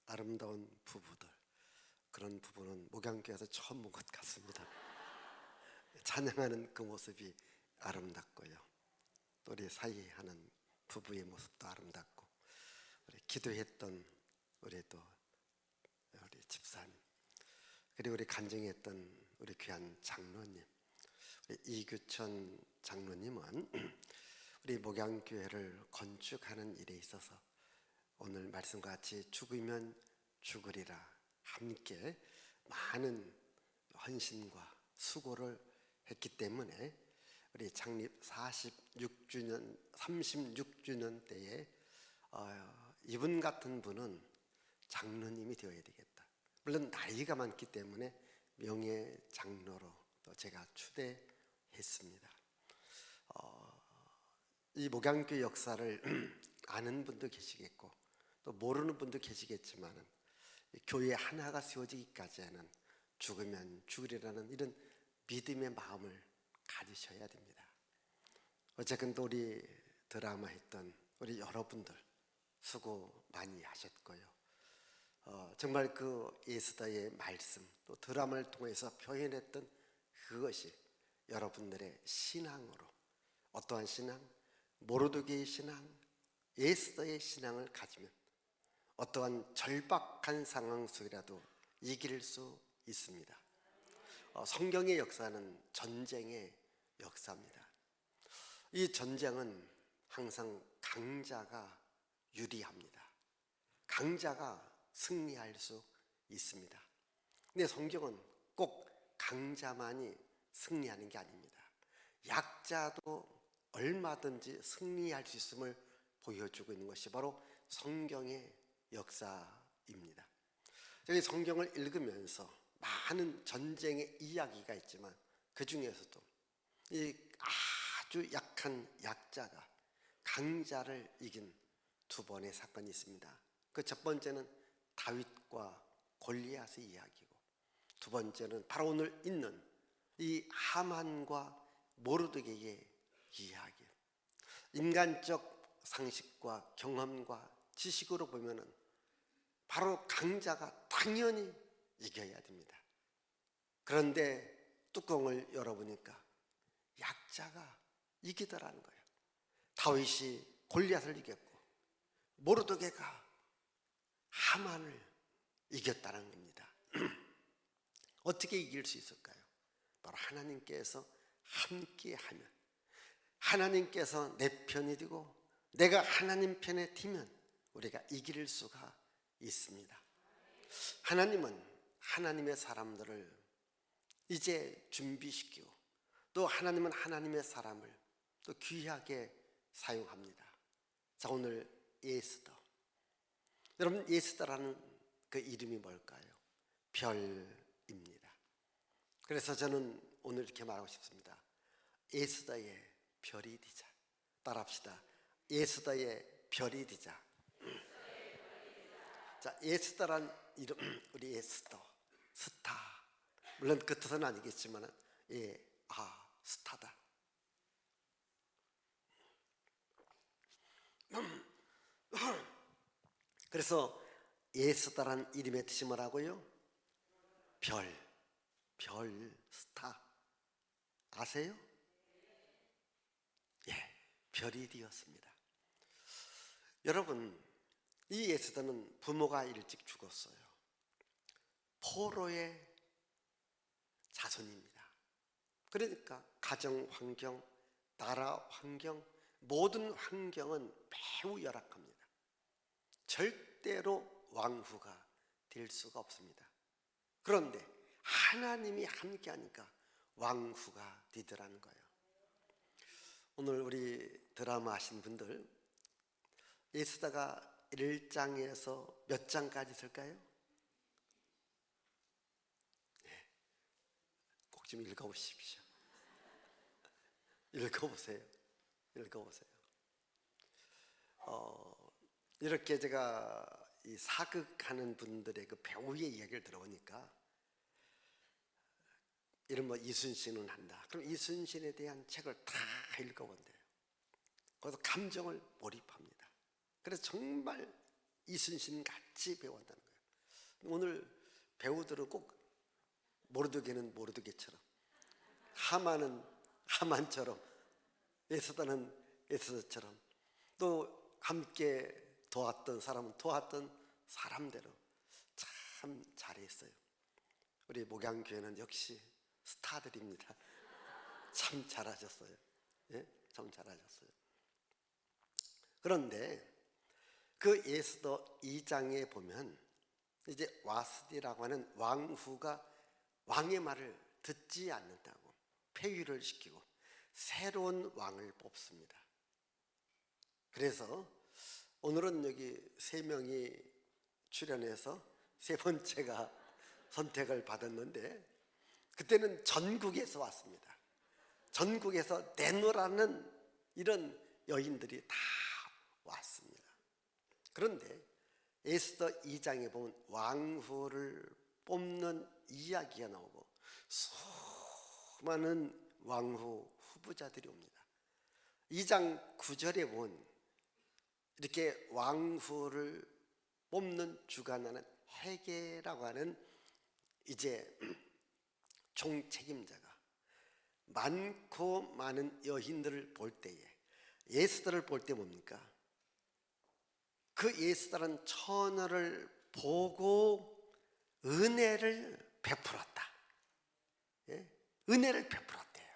아름다운 부부들, 그런 부부는 목양교회에서 처음 본 것 같습니다. 찬양하는 그 모습이 아름답고요, 또 우리 사이하는 부부의 모습도 아름답고, 우리 기도했던 우리 집사님, 그리고 우리 간증했던 우리 귀한 장로님, 우리 이규천 장로님은 우리 목양교회를 건축하는 일에 있어서 오늘 말씀과 같이 죽으면 죽으리라 함께 많은 헌신과 수고를 했기 때문에 우리 창립 36주년 때에 이분 같은 분은 장로님이 되어야 되겠다. 물론 나이가 많기 때문에 명예 장로로 또 제가 추대했습니다. 이 목양교회 역사를 아는 분도 계시겠고 또 모르는 분도 계시겠지만, 교회 하나가 세워지기까지는 죽으면 죽으리라는 이런 믿음의 마음을 가지셔야 됩니다. 어쨌든 또 우리 드라마 했던 우리 여러분들 수고 많이 하셨고요, 정말 그 예수다의 말씀 또 드라마를 통해서 표현했던 그것이 여러분들의 신앙으로, 어떠한 신앙? 모르드게의 신앙, 예수다의 신앙을 가지면 어떠한 절박한 상황 속이라도 이길 수 있습니다. 성경의 역사는 전쟁의 역사입니다. 이 전쟁은 항상 강자가 유리합니다. 강자가 승리할 수 있습니다. 근데 성경은 꼭 강자만이 승리하는 게 아닙니다. 약자도 얼마든지 승리할 수 있음을 보여주고 있는 것이 바로 성경의 역사입니다. 저희 성경을 읽으면서 많은 전쟁의 이야기가 있지만 그 중에서도 이 아주 약한 약자가 강자를 이긴 두 번의 사건이 있습니다. 그 첫 번째는 다윗과 골리앗의 이야기고, 두 번째는 바로 오늘 있는 이 하만과 모르드게의 이야기. 인간적 상식과 경험과 지식으로 보면은 바로 강자가 당연히 이겨야 됩니다. 그런데 뚜껑을 열어보니까 약자가 이기더라는 거예요. 다윗이 골리앗을 이겼고 모르드게가 하만을 이겼다는 겁니다. 어떻게 이길 수 있을까요? 바로 하나님께서 함께하면, 하나님께서 내 편이 되고 내가 하나님 편에 뒤면 우리가 이길 수가 있습니다. 하나님은 하나님의 사람들을 이제 준비시키고, 또 하나님은 하나님의 사람을 또 귀하게 사용합니다. 자, 오늘 예스더, 여러분 예스더라는 그 이름이 뭘까요? 별입니다. 그래서 저는 오늘 이렇게 말하고 싶습니다. 예스더의 별이 되자. 따라합시다. 예스더의 별이 되자. 자, 예스더란 이름, 우리 예스더, 스타. 물론 그 뜻은 아니겠지만 스타다. 그래서 예스더란 이름의 뜻이 뭐라고요? 별, 스타. 아세요? 별이 되었습니다. 여러분, 이 예스더는 부모가 일찍 죽었어요. 포로의 자손입니다. 그러니까 가정 환경, 나라 환경, 모든 환경은 매우 열악합니다. 절대로 왕후가 될 수가 없습니다. 그런데 하나님이 함께하니까 왕후가 되더라는 거예요. 오늘 우리 드라마 하신 분들, 예스더가 1장에서 몇 장까지 있을까요? 꼭 좀 읽어보십시오. 읽어보세요. 이렇게 제가 이 사극하는 분들의 그 배우의 이야기를 들어보니까, 이런 이순신은 한다. 그럼 이순신에 대한 책을 다 읽어본대요. 거기서 감정을 몰입합니다. 그래서 정말 이순신 같이 배웠다는 거예요. 오늘 배우들은 꼭 모르드게는 모르드게처럼, 하만은 하만처럼, 에스더는 에스더처럼, 또 함께 도왔던 사람은 도왔던 사람대로 참 잘했어요. 우리 목양교회는 역시 스타들입니다. 참 잘하셨어요. 예? 참 잘하셨어요. 그런데 그 에스더 2장에 보면 이제 와스디라고 하는 왕후가 왕의 말을 듣지 않는다고 폐위를 시키고 새로운 왕을 뽑습니다. 그래서 오늘은 여기 3명이 출연해서 3번째가 선택을 받았는데, 그때는 전국에서 왔습니다. 전국에서 내노라는 이런 여인들이 다 왔습니다. 그런데 에스더 2장에 보면 왕후를 뽑는 이야기가 나오고 수많은 왕후 후보자들이 옵니다. 2장 9절에 보면 이렇게 왕후를 뽑는 주관하는 헤게라고 하는 이제 총책임자가 많고 많은 여인들을 볼 때에 에스더를 볼 때 뭡니까? 그 에스더라는 처녀를 보고 은혜를 베풀었다. 예? 은혜를 베풀었대요.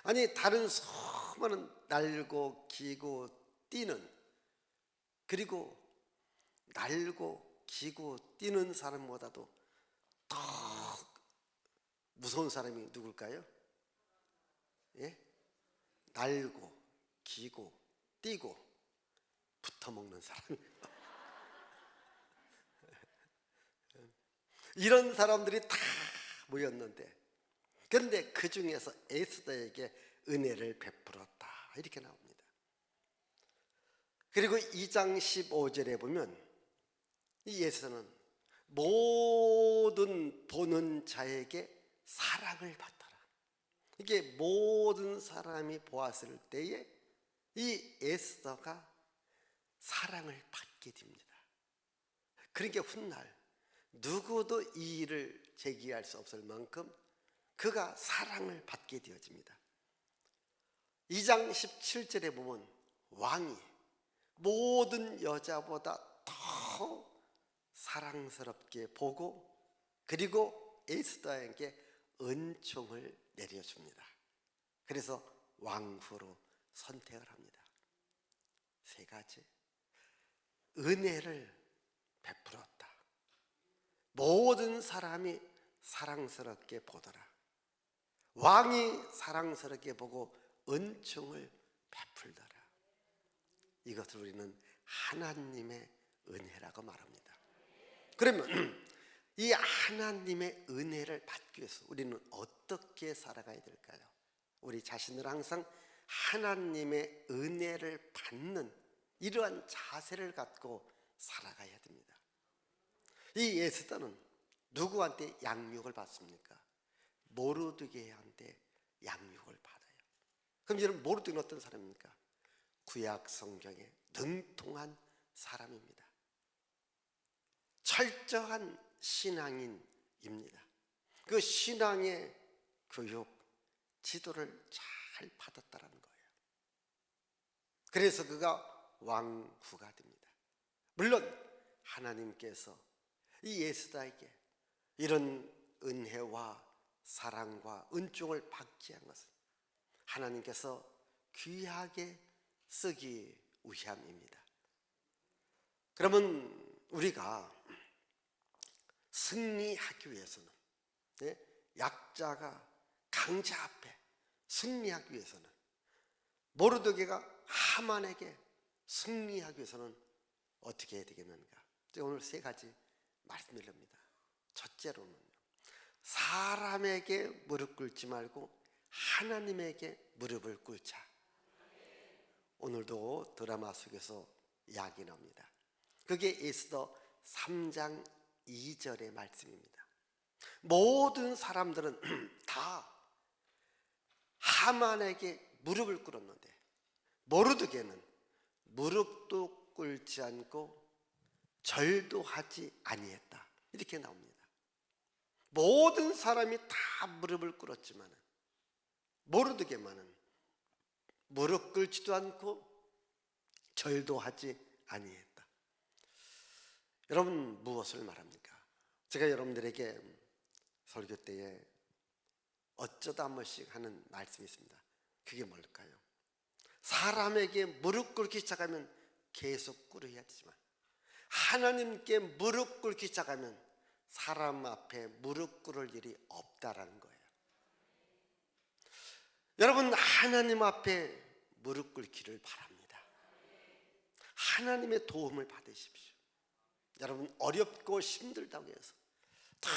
아니 다른 수많은 날고 기고 뛰는, 그리고 날고 기고 뛰는 사람보다도 더 무서운 사람이 누굴까요? 예? 날고 기고 뛰고 붙어먹는 사람. 이런 사람들이 다 모였는데, 그런데 그 중에서 에스더에게 은혜를 베풀었다 이렇게 나옵니다. 그리고 2장 15절에 보면 이 에스더는 모든 보는 자에게 사랑을 받더라. 이게 모든 사람이 보았을 때에 이 에스더가 사랑을 받게 됩니다. 그러니까 훗날 누구도 이 일을 제기할 수 없을 만큼 그가 사랑을 받게 되어집니다. 2장 17절에 보면 왕이 모든 여자보다 더 사랑스럽게 보고 그리고 에스더에게 은총을 내려줍니다. 그래서 왕후로 선택을 합니다. 3가지. 은혜를 베풀었다. 모든 사람이 사랑스럽게 보더라. 왕이 사랑스럽게 보고 은총을 베풀더라. 이것을 우리는 하나님의 은혜라고 말합니다. 그러면 이 하나님의 은혜를 받기 위해서 우리는 어떻게 살아가야 될까요? 우리 자신을 항상 하나님의 은혜를 받는 이러한 자세를 갖고 살아가야 됩니다. 이 에스더는 누구한테 양육을 받습니까? 모르드게한테 양육을 받아요. 그럼 여러분, 모르드게는 어떤 사람입니까? 구약 성경에 능통한 사람입니다. 철저한 신앙인입니다. 그 신앙의 교육, 지도를 잘 받았다는 거예요. 그래서 그가 왕후가 됩니다. 물론 하나님께서 이 에스더에게 이런 은혜와 사랑과 은총을 받게 한 것은 하나님께서 귀하게 쓰기 위함입니다. 그러면 우리가 승리하기 위해서는, 약자가 강자 앞에 승리하기 위해서는, 모르드게가 하만에게 승리하기 위해서는 어떻게 해야 되겠는가? 오늘 3가지 말씀드립니다. 첫째로는 사람에게 무릎 꿇지 말고 하나님에게 무릎을 꿇자. 오늘도 드라마 속에서 이야기 나옵니다. 그게 에스더 3장 2절의 말씀입니다. 모든 사람들은 다 하만에게 무릎을 꿇었는데 모르드게는 무릎도 꿇지 않고 절도 하지 아니했다. 이렇게 나옵니다. 모든 사람이 다 무릎을 꿇었지만 모르드게만은 무릎 꿇지도 않고 절도 하지 아니했다. 여러분, 무엇을 말합니까? 제가 여러분들에게 설교 때에 어쩌다 한 번씩 하는 말씀이 있습니다. 그게 뭘까요? 사람에게 무릎 꿇기 시작하면 계속 꿇어야 되지만 하나님께 무릎 꿇기 시작하면 사람 앞에 무릎 꿇을 일이 없다라는 거예요. 여러분, 하나님 앞에 무릎 꿇기를 바랍니다. 하나님의 도움을 받으십시오. 여러분, 어렵고 힘들다고 해서 다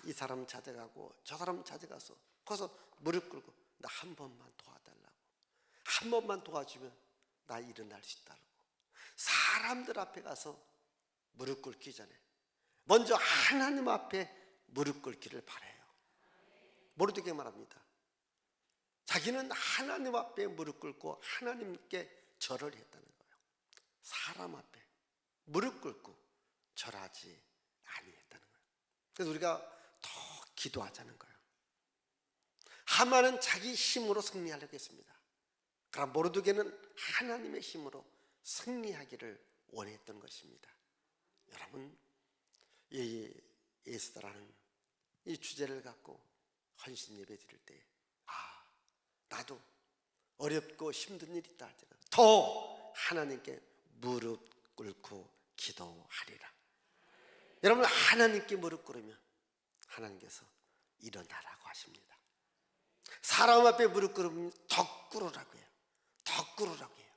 이 사람 찾아가고 저 사람 찾아가서 거기서 무릎 꿇고 나 한 번만 도와달라고, 한 번만 도와주면 나 일어날 수 있다고 사람들 앞에 가서 무릎 꿇기 전에 먼저 하나님 앞에 무릎 꿇기를 바라요. 모르게 말합니다. 자기는 하나님 앞에 무릎 꿇고 하나님께 절을 했다는 거예요. 사람 앞에 무릎 꿇고 절하지 아니했다는 거예요. 그래서 우리가 더 기도하자는 거예요. 하만은 자기 힘으로 승리하려고 했습니다. 그러나 모르드게는 하나님의 힘으로 승리하기를 원했던 것입니다. 여러분, 이 에스더라는 이 주제를 갖고 헌신 예배 드릴 때 나도 어렵고 힘든 일이 있다 할 때는 더 하나님께 무릎 꿇고 기도하리라. 여러분, 하나님께 무릎 꿇으면 하나님께서 일어나라고 하십니다. 사람 앞에 무릎 꿇으면 더 꿇으라고 해요. 더 꿇으라고 해요.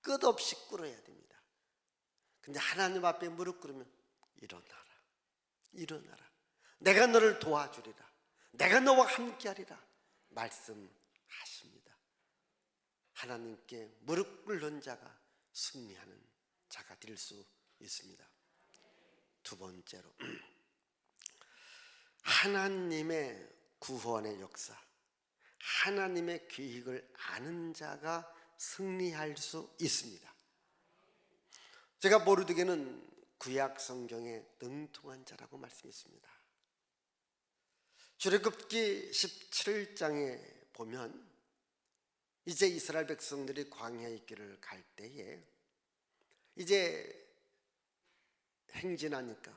끝없이 꿇어야 됩니다. 근데 하나님 앞에 무릎 꿇으면 일어나라, 일어나라, 내가 너를 도와주리라, 내가 너와 함께하리라 말씀하십니다. 하나님께 무릎 꿇는 자가 승리하는 자가 될 수 있습니다. 두 번째로, 하나님의 구원의 역사, 하나님의 계획을 아는 자가 승리할 수 있습니다. 제가 모르드게는 구약 성경에 능통한 자라고 말씀했습니다. 출애굽기 17장에 보면 이제 이스라엘 백성들이 광야의 길을 갈 때에 이제 행진하니까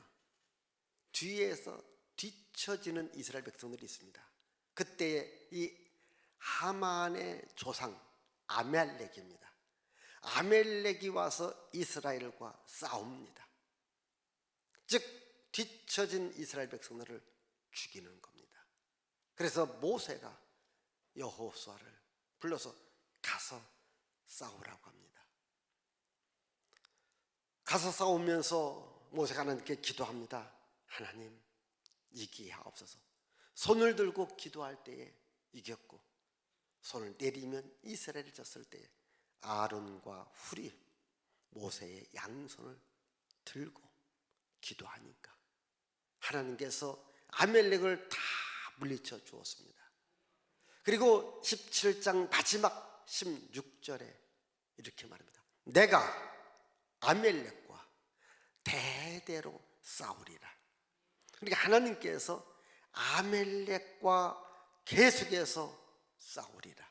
뒤에서 뒤처지는 이스라엘 백성들이 있습니다. 그때에 이 하만의 조상 아멜렉입니다. 아멜렉이 와서 이스라엘과 싸웁니다. 즉 뒤처진 이스라엘 백성들을 죽이는 겁니다. 그래서 모세가 여호수아를 불러서 가서 싸우라고 합니다. 가서 싸우면서 모세가 하나님께 기도합니다. 하나님, 이기하옵소서. 손을 들고 기도할 때에 이겼고 손을 내리면 이스라엘이 졌을 때에 아론과 훌이 모세의 양손을 들고 기도하니까 하나님께서 아멜렉을 다 물리쳐 주었습니다. 그리고 17장 마지막 16절에 이렇게 말합니다. 내가 아멜렉과 대대로 싸우리라. 그러니까 하나님께서 아멜렉과 계속해서 싸우리라.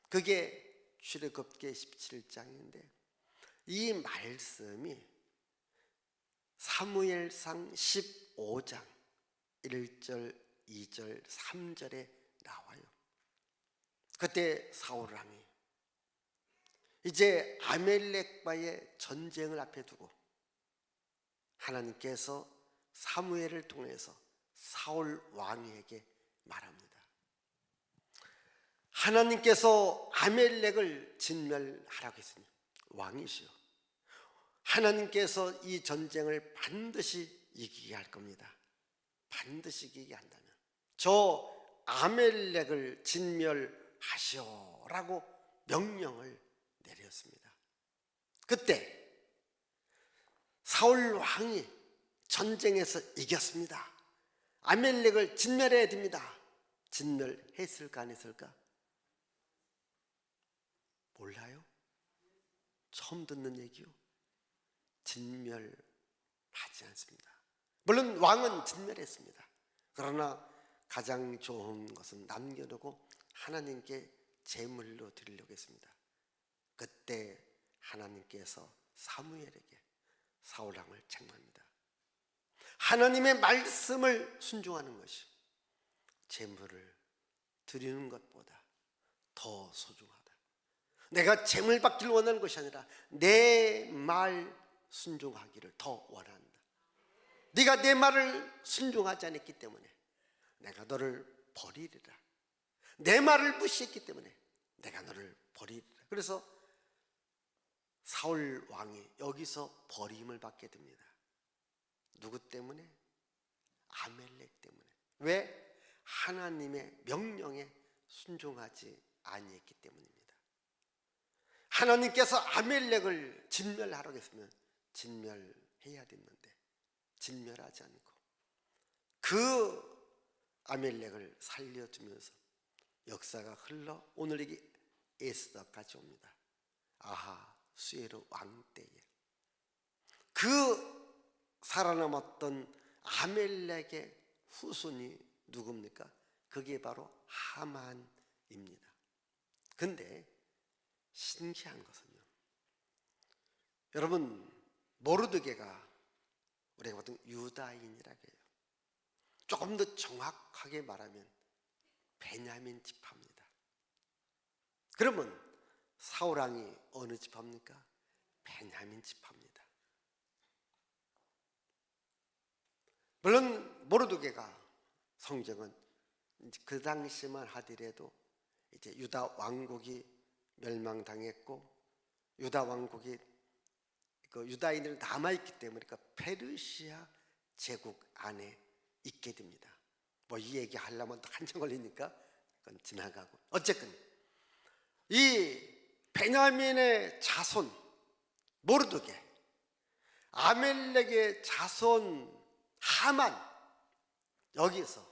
그게 출애굽기 17장인데 이 말씀이 사무엘상 15장 1절, 2절, 3절에 나와요. 그때 사울 왕이 이제 아멜렉과의 전쟁을 앞에 두고 하나님께서 사무엘을 통해서 사울 왕에게 말합니다. 하나님께서 아멜렉을 진멸하라고 했으니 왕이시여, 하나님께서 이 전쟁을 반드시 이기게 할 겁니다. 반드시 이기게 한다면 저 아멜렉을 진멸하시오라고 명령을 내렸습니다. 그때 사울 왕이 전쟁에서 이겼습니다. 아멜렉을 진멸해야 됩니다. 진멸했을까 안 했을까? 몰라요? 처음 듣는 얘기요. 진멸하지 않습니다. 물론 왕은 진멸했습니다. 그러나 가장 좋은 것은 남겨두고 하나님께 제물로 드리려고 했습니다. 그때 하나님께서 사무엘에게 사울 왕을 책망합니다. 하나님의 말씀을 순종하는 것이 제물을 드리는 것보다 더 소중하다. 내가 제물 받기를 원하는 것이 아니라 내 말 순종하기를 더 원한다. 네가 내 말을 순종하지 않았기 때문에 내가 너를 버리리라. 내 말을 무시했기 때문에 내가 너를 버리리라. 그래서 사울 왕이 여기서 버림을 받게 됩니다. 누구 때문에? 아멜렉 때문에. 왜? 하나님의 명령에 순종하지 아니했기 때문입니다. 하나님께서 아멜렉을 진멸하라고 했으면 진멸해야 됐는데 진멸하지 않고 그 아멜렉을 살려주면서 역사가 흘러 오늘 이게 에스더까지 옵니다. 아하수에로 왕 때에 그 살아남았던 아멜렉의 후손이 누굽니까? 그게 바로 하만입니다. 근데 신기한 것은요, 여러분 모르드게가 우리가 보통 유다인이라고 해요. 조금 더 정확하게 말하면 베냐민 지파입니다. 그러면 사울 왕이 어느 지파입니까? 베냐민 지파입니다. 물론 모르드게가 성경은 그 당시만 하더라도 이제 유다 왕국이 멸망당했고 유다 왕국이 그 유다인들은 남아있기 때문에 그 페르시아 제국 안에 있게 됩니다. 뭐 이 얘기 하려면 또 한참 걸리니까 그건 지나가고, 어쨌든 이 베냐민의 자손 모르드게, 아멜렉의 자손 하만, 여기서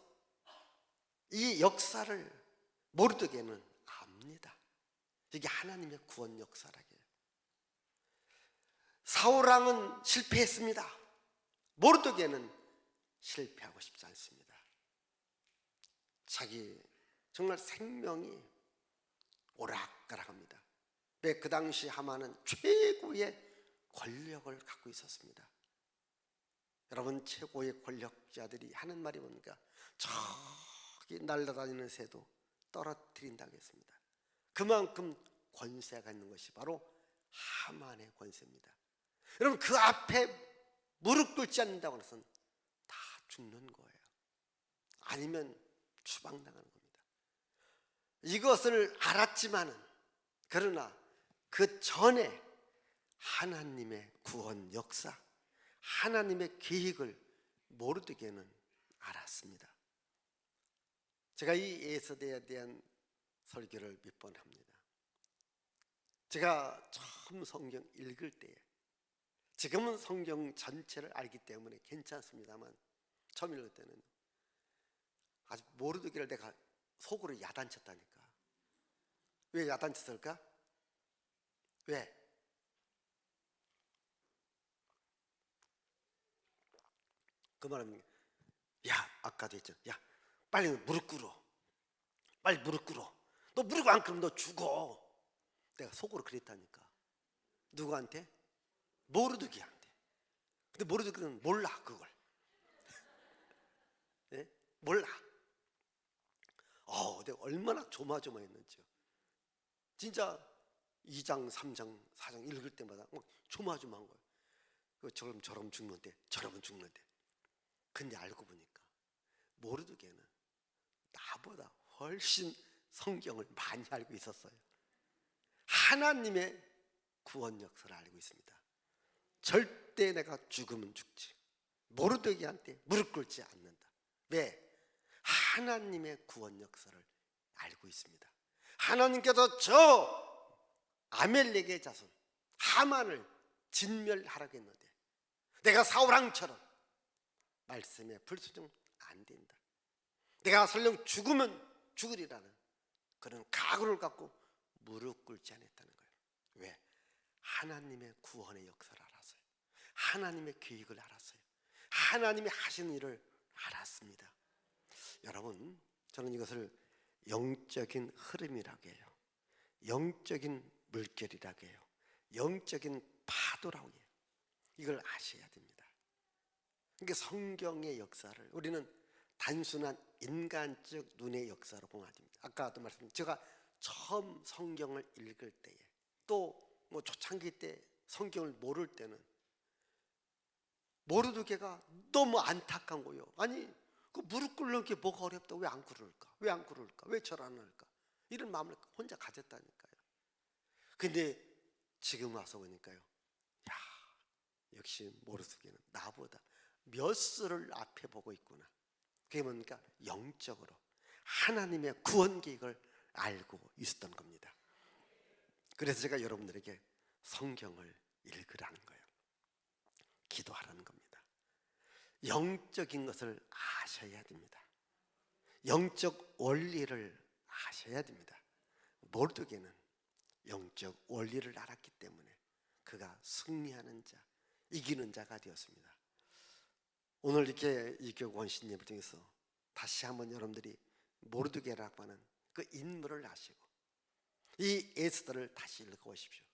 이 역사를 모르드게는 압니다. 이게 하나님의 구원 역사라고요. 사울 왕은 실패했습니다. 모르드게는 실패하고 싶지 않습니다. 자기 정말 생명이 오락가락합니다. 왜? 그 당시 하만은 최고의 권력을 갖고 있었습니다. 여러분, 최고의 권력자들이 하는 말이 뭡니까? 저기 날아다니는 새도 떨어뜨린다고 했습니다. 그만큼 권세가 있는 것이 바로 하만의 권세입니다. 여러분, 그 앞에 무릎 꿇지 않는다고 해서 다 죽는 거예요. 아니면 추방당하는 겁니다. 이것을 알았지만은, 그러나 그 전에 하나님의 구원 역사, 하나님의 계획을 모르드게는 알았습니다. 제가 이 에스더에 대한 설교를 몇 번 합니다. 제가 처음 성경 읽을 때에, 지금은 성경 전체를 알기 때문에 괜찮습니다만 처음 읽을 때는 아주 모르드게를 내가 속으로 야단쳤다니까. 왜 야단쳤을까? 왜? 그 말은, 야, 아까도 했죠. 야, 빨리 무릎 꿇어. 빨리 무릎 꿇어. 너 무릎 안 꿇으면 너 죽어. 내가 속으로 그랬다니까. 누구한테? 모르드게한테. 근데 모르드게는 몰라, 그걸. 네? 몰라. 내가 얼마나 조마조마했는지요. 진짜 2장, 3장, 4장 읽을 때마다 막 조마조마한 거예요. 저럼 죽는데, 저러면 죽는데. 근데 알고 보니까 모르드게는 나보다 훨씬 성경을 많이 알고 있었어요. 하나님의 구원 역사를 알고 있습니다. 절대 내가 죽으면 죽지, 모르드게한테 무릎 꿇지 않는다. 왜? 하나님의 구원 역사를 알고 있습니다. 하나님께서 저 아멜렉의 자손 하만을 진멸하라고 했는데 내가 사울왕처럼 말씀에 불순종 안 된다. 내가 설령 죽으면 죽으리라는 그런 각오를 갖고 무릎 꿇지 않았다는 거예요. 왜? 하나님의 구원의 역사를 알았어요. 하나님의 계획을 알았어요. 하나님이 하시는 일을 알았습니다. 여러분, 저는 이것을 영적인 흐름이라고 해요. 영적인 물결이라고 해요. 영적인 파도라고 해요. 이걸 아셔야 됩니다. 그러니까 성경의 역사를 우리는 단순한 인간적 눈의 역사로 보면 됩니다. 아까도 말씀드린 제가 처음 성경을 읽을 때에 또 뭐 초창기 때 성경을 모를 때는 모르드게가 너무 안타까운 거예요. 아니 그 무릎 꿇는 게 뭐가 어렵다. 왜 안 꿇을까? 왜 안 꿇을까? 왜 절 안 할까? 이런 마음을 혼자 가졌다니까요. 근데 지금 와서 보니까요, 야, 역시 모르드게는 나보다 몇 수를 앞에 보고 있구나. 그게 뭡니까? 영적으로 하나님의 구원 계획을 알고 있었던 겁니다. 그래서 제가 여러분들에게 성경을 읽으라는 거예요. 기도하라는 겁니다. 영적인 것을 아셔야 됩니다. 영적 원리를 아셔야 됩니다. 모르드게는 영적 원리를 알았기 때문에 그가 승리하는 자, 이기는 자가 되었습니다. 오늘 이렇게 이교 원신예를 통해서 다시 한번 여러분들이 모르드게라고 하는 그 인물을 아시고 이 에스더를 다시 읽어보십시오.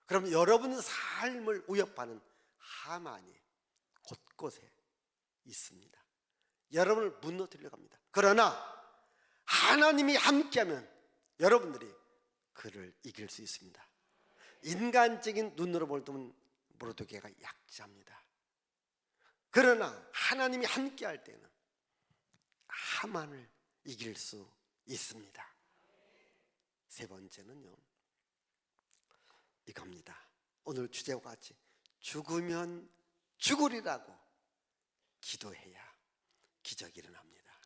그럼 여러분 삶을 위협하는 하만이 곳곳에 있습니다. 여러분을 무너뜨리려고 합니다. 그러나 하나님이 함께하면 여러분들이 그를 이길 수 있습니다. 인간적인 눈으로 볼 때는 모르드게가 약자입니다. 그러나 하나님이 함께할 때는 하만을 이길 수 있습니다. 세 번째는요, 이겁니다. 오늘 주제와 같이 죽으면 죽으리라고 기도해야 기적이 일어납니다.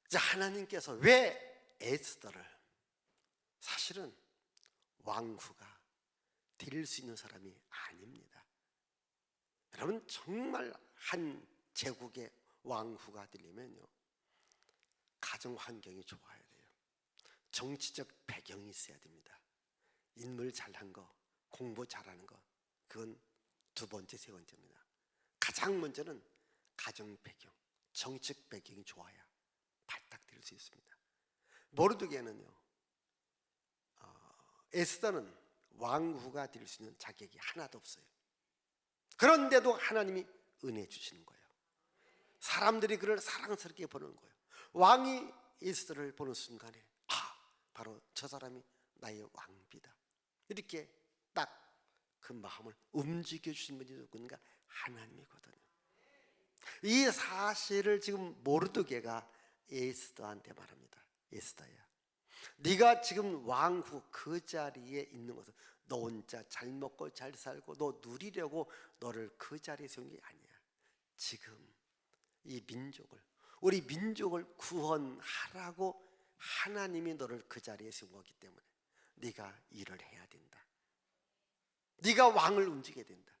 이제 하나님께서 왜 에스더를 사실은 왕후가 될 수 있는 사람이 아닙니다. 여러분 정말 한 제국의 왕후가 되려면요, 가정 환경이 좋아야 돼요. 정치적 배경이 있어야 됩니다. 인물 잘한 거, 공부 잘하는 거, 그건 두 번째, 세 번째입니다. 가장 먼저는 가정 배경, 정치적 배경이 좋아야 발탁될 수 있습니다. 모르드게는요, 에스더는 왕후가 될 수 있는 자격이 하나도 없어요. 그런데도 하나님이 은혜 주시는 거예요. 사람들이 그를 사랑스럽게 보는 거예요. 왕이 에스더를 보는 순간에 바로 저 사람이 나의 왕비다, 이렇게 딱 그 마음을 움직여 주신 분이 누군가? 하나님이거든요. 이 사실을 지금 모르드게가 에스더한테 말합니다. 에스더야, 네가 지금 왕후 그 자리에 있는 것은 너 혼자 잘 먹고 잘 살고 너 누리려고 너를 그 자리에 세운 게 아니야. 지금 이 민족을, 우리 민족을 구원하라고 하나님이 너를 그 자리에 세운 거기 때문에 네가 일을 해야 된다. 네가 왕을 움직여야 된다.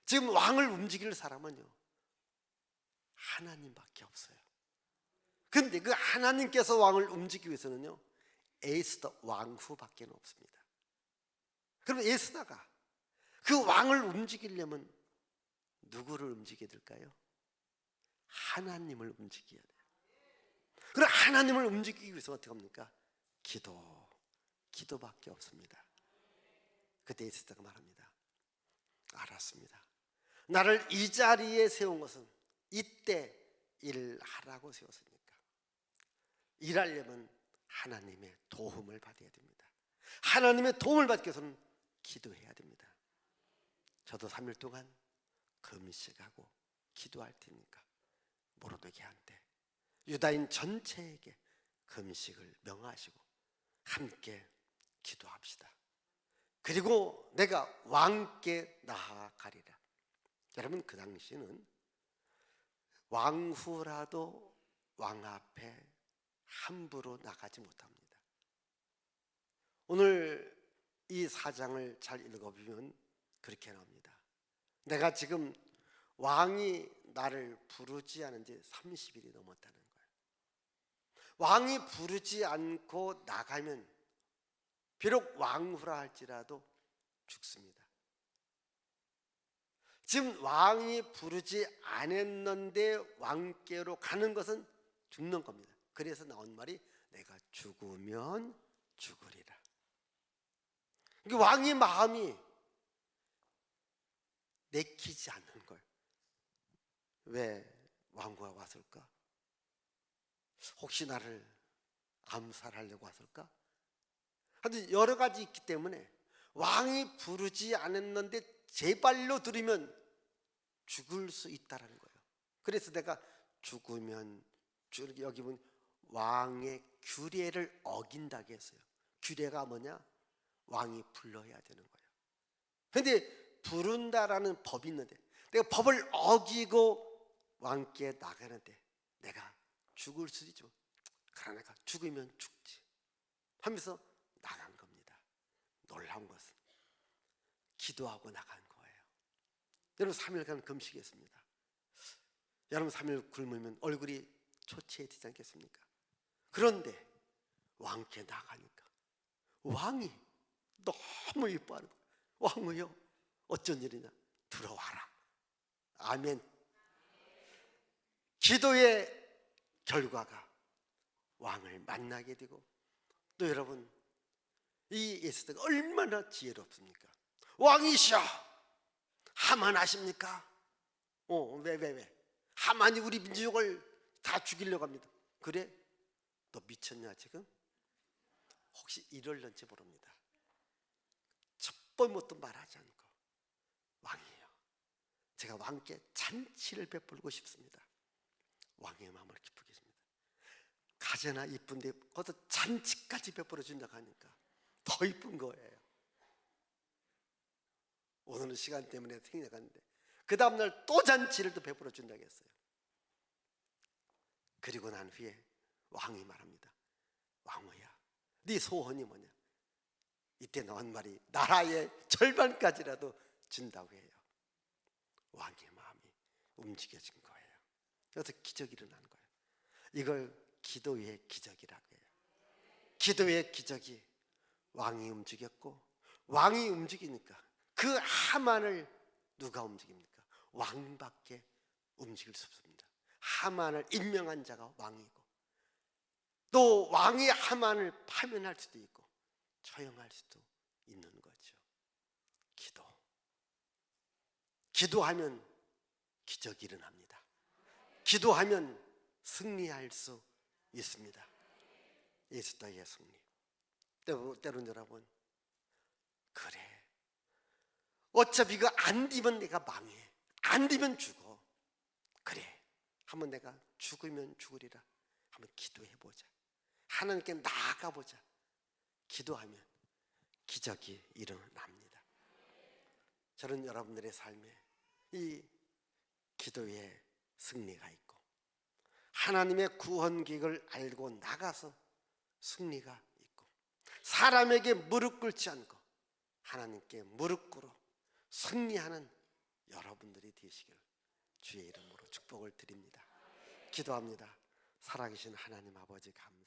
지금 왕을 움직일 사람은요, 하나님밖에 없어요. 근데 그 하나님께서 왕을 움직이기 위해서는요, 에스더 왕후밖에 없습니다. 그럼 에스더가 그 왕을 움직이려면 누구를 움직여야 될까요? 하나님을 움직여야 돼요. 그럼 하나님을 움직이기 위해서 어떻게 합니까? 기도밖에 없습니다. 그때 에스더가 말합니다. 알았습니다. 나를 이 자리에 세운 것은 이때 일하라고 세웠으니까 일하려면 하나님의 도움을 받아야 됩니다. 하나님의 도움을 받기 위해서는 기도해야 됩니다. 저도 3일 동안 금식하고 기도할 테니까 모르드게한테, 유다인 전체에게 금식을 명하시고 함께 기도합시다. 그리고 내가 왕께 나아가리라. 여러분 그 당시는 왕후라도 왕 앞에 함부로 나가지 못합니다. 오늘 이 사장을 잘 읽어보면 그렇게 나옵니다. 내가 지금 왕이 나를 부르지 않은 지 30일이 넘었다는 거예요. 왕이 부르지 않고 나가면 비록 왕후라 할지라도 죽습니다. 지금 왕이 부르지 않았는데 왕께로 가는 것은 죽는 겁니다. 그래서 나온 말이 내가 죽으면 죽으리라. 왕의 마음이 내키지 않는 거예요. 왜 왕후가 왔을까? 혹시 나를 암살하려고 왔을까? 하여튼 여러 가지 있기 때문에 왕이 부르지 않았는데 제 발로 들으면 죽을 수 있다라는 거예요. 그래서 내가 죽으면 여기 보면 왕의 규례를 어긴다고 했어요. 규례가 뭐냐? 왕이 불러야 되는 거예요. 그런데 부른다라는 법이 있는데 내가 법을 어기고 왕께 나가는데 내가 죽을 수도 있죠. 그러나 내가 죽으면 죽지 하면서 나간 겁니다. 놀라운 것은 기도하고 나간 거예요. 여러분 3일간 금식했습니다. 여러분 3일 굶으면 얼굴이 초췌해지지 않겠습니까? 그런데 왕께 나가니까 왕이 너무 이뻐하는 거예요. 왕이요, 어쩐 일이냐? 들어와라. 아멘. 기도의 결과가 왕을 만나게 되고, 또 여러분 이 에스더가 얼마나 지혜롭습니까? 왕이시여, 하만 아십니까? 왜? 하만이 우리 민족을 다 죽이려고 합니다. 그래? 너 미쳤냐 지금? 혹시 이럴런지 모릅니다. 첫 번부터 말하지 않고 왕이에요, 제가 왕께 잔치를 베풀고 싶습니다. 왕의 마음을 기쁘게 해줍니다. 가재나 이쁜데 거기서 잔치까지 베풀어 준다고 하니까 더 이쁜 거예요. 오늘은 시간 때문에 생략하는데 그 다음날 또 잔치를 또 베풀어 준다고 했어요. 그리고 난 후에 왕이 말합니다. 왕후야, 네 소원이 뭐냐? 이때 나온 말이 나라의 절반까지라도 준다고 해요. 왕의 마음이 움직여진 거예요. 여기서 기적이 일어나는 거예요. 이걸 기도의 기적이라고 해요. 기도의 기적이 왕이 움직였고, 왕이 움직이니까 그 하만을 누가 움직입니까? 왕밖에 움직일 수 없습니다. 하만을 임명한 자가 왕이고, 또 왕이 하만을 파면할 수도 있고 처형할 수도 있는 거죠. 기도하면 기적이 일어납니다. 기도하면 승리할 수 있습니다. 에스더의 승리. 때로는 여러분, 그래, 어차피 이거 안 되면 내가 망해, 안 되면 죽어. 그래, 한번 내가 죽으면 죽으리라. 한번 기도해보자. 하나님께 나아가보자. 기도하면 기적이 일어납니다. 저는 여러분들의 삶에 이 기도의 승리가 있고, 하나님의 구원 계획을 알고 나가서 승리가 있고, 사람에게 무릎 꿇지 않고 하나님께 무릎 꿇어 승리하는 여러분들이 되시기를 주의 이름으로 축복을 드립니다. 기도합니다. 살아계신 하나님 아버지 감사합니다.